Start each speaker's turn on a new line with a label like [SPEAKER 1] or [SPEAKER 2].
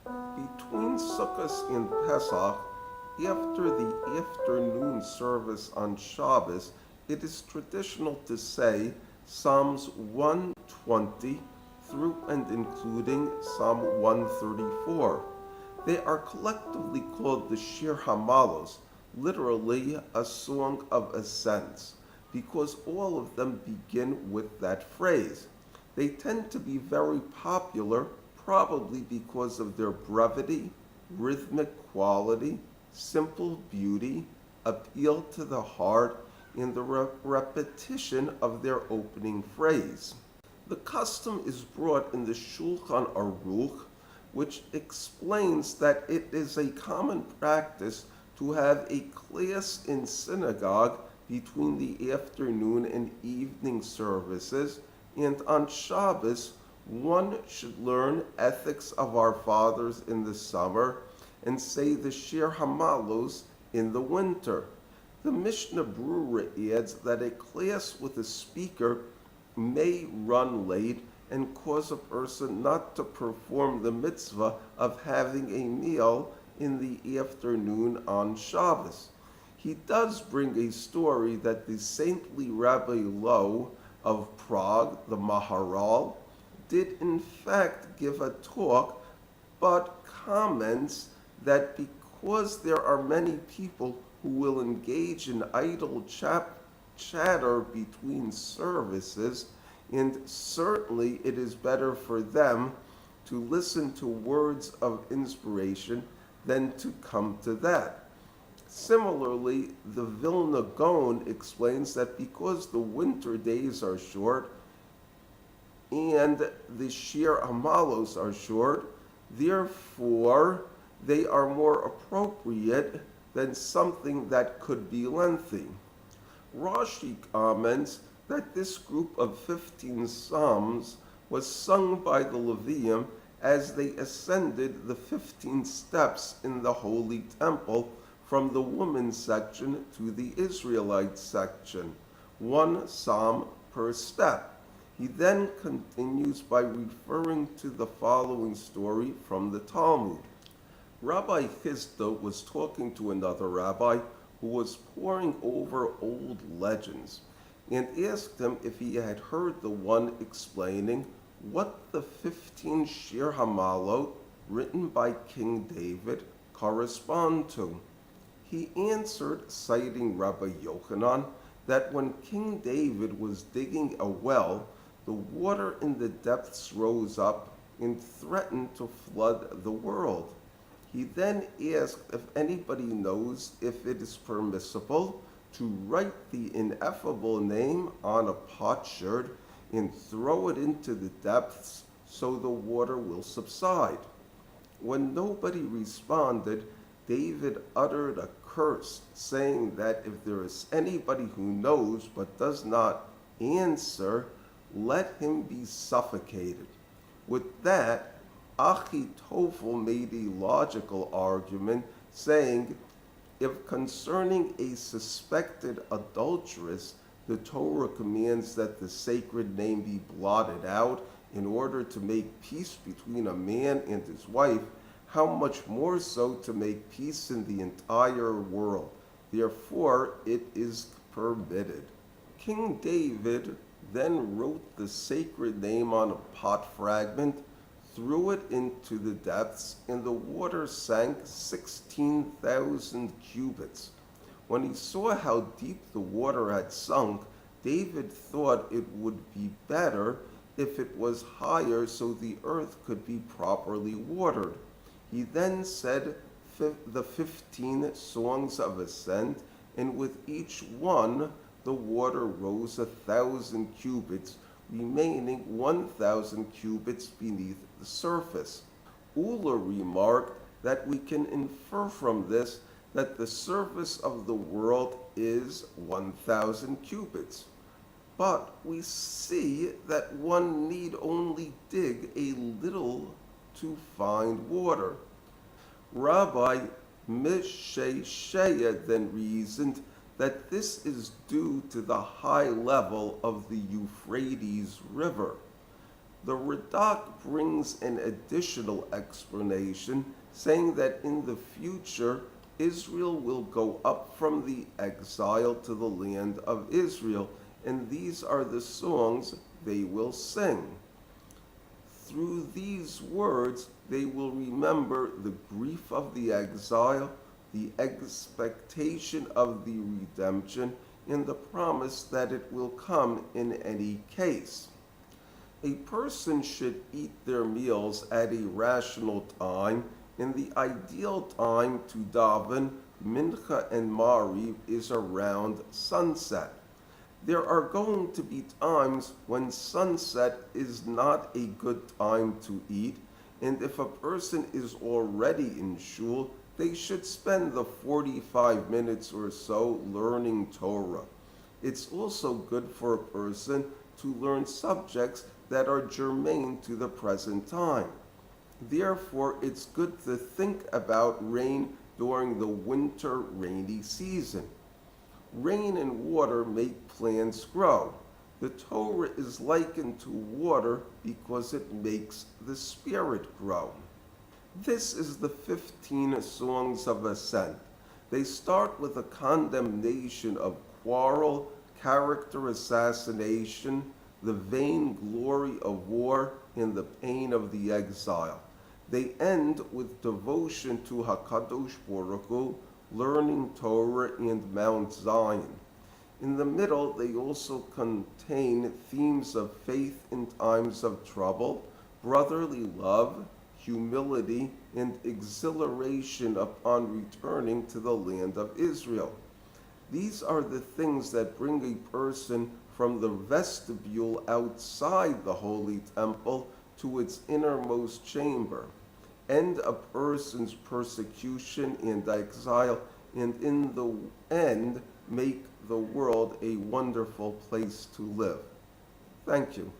[SPEAKER 1] Between Sukkot and Pesach, after the afternoon service on Shabbos, it is traditional to say Psalms 120 through and including Psalm 134. They are collectively called the Shir HaMa'alos, literally a song of ascents, because all of them begin with that phrase. They tend to be very popular, probably because of their brevity, rhythmic quality, simple beauty, appeal to the heart, and the repetition of their opening phrase. The custom is brought in the Shulchan Aruch, which explains that it is a common practice to have a class in synagogue between the afternoon and evening services, and on Shabbos, one should learn ethics of our fathers in the summer and say the Shir HaMa'alos in the winter. The Mishnah Berurah adds that a class with a speaker may run late and cause a person not to perform the mitzvah of having a meal in the afternoon on Shabbos. He does bring a story that the saintly Rabbi Loew of Prague, the Maharal, did in fact give a talk, but comments that because there are many people who will engage in idle chatter between services, and certainly it is better for them to listen to words of inspiration than to come to that. Similarly, the Vilna Gaon explains that because the winter days are short and the Shir HaMa'alos are short, therefore they are more appropriate than something that could be lengthy. Rashi comments that this group of 15 psalms was sung by the Levium as they ascended the 15 steps in the Holy Temple from the women's section to the Israelite section, one psalm per step. He then continues by referring to the following story from the Talmud. Rabbi Chisda was talking to another rabbi who was poring over old legends and asked him if he had heard the one explaining what the 15 Shir HaMa'alot written by King David correspond to. He answered, citing Rabbi Yochanan, that when King David was digging a well, the water in the depths rose up and threatened to flood the world. He then asked if anybody knows if it is permissible to write the ineffable name on a potsherd and throw it into the depths so the water will subside. When nobody responded, David uttered a curse, saying that if there is anybody who knows but does not answer, let him be suffocated. With that, Achitophel made a logical argument, saying, if concerning a suspected adulteress, the Torah commands that the sacred name be blotted out in order to make peace between a man and his wife, how much more so to make peace in the entire world. Therefore, it is permitted. King David then wrote the sacred name on a pot fragment, threw it into the depths, and the water sank 16,000 cubits. When he saw how deep the water had sunk, David thought it would be better if it was higher so the earth could be properly watered. He then said the 15 songs of ascent, and with each one the water rose 1,000 cubits, remaining 1,000 cubits beneath the surface. Uller remarked that we can infer from this that the surface of the world is 1,000 cubits. But we see that one need only dig a little to find water. Rabbi Misheshaya then reasoned that this is due to the high level of the Euphrates River. The Radak brings an additional explanation, saying that in the future Israel will go up from the exile to the land of Israel, and these are the songs they will sing. Through these words, they will remember the grief of the exile, the expectation of the redemption, and the promise that it will come in any case. A person should eat their meals at a rational time, and the ideal time to daven, mincha, and mariv is around sunset. There are going to be times when sunset is not a good time to eat, and if a person is already in shul, they should spend the 45 minutes or so learning Torah. It's also good for a person to learn subjects that are germane to the present time. Therefore, it's good to think about rain during the winter rainy season. Rain and water make plants grow. The Torah is likened to water because it makes the spirit grow. This is the 15 songs of ascent. They start with a condemnation of quarrel, character assassination, the vain glory of war, and the pain of the exile. They end with devotion to HaKadosh Baruch Hu, learning Torah, and Mount Zion. In the middle, they also contain themes of faith in times of trouble, brotherly love, humility, and exhilaration upon returning to the land of Israel. These are the things that bring a person from the vestibule outside the holy temple to its innermost chamber, end a person's persecution and exile, and in the end make the world a wonderful place to live. Thank you.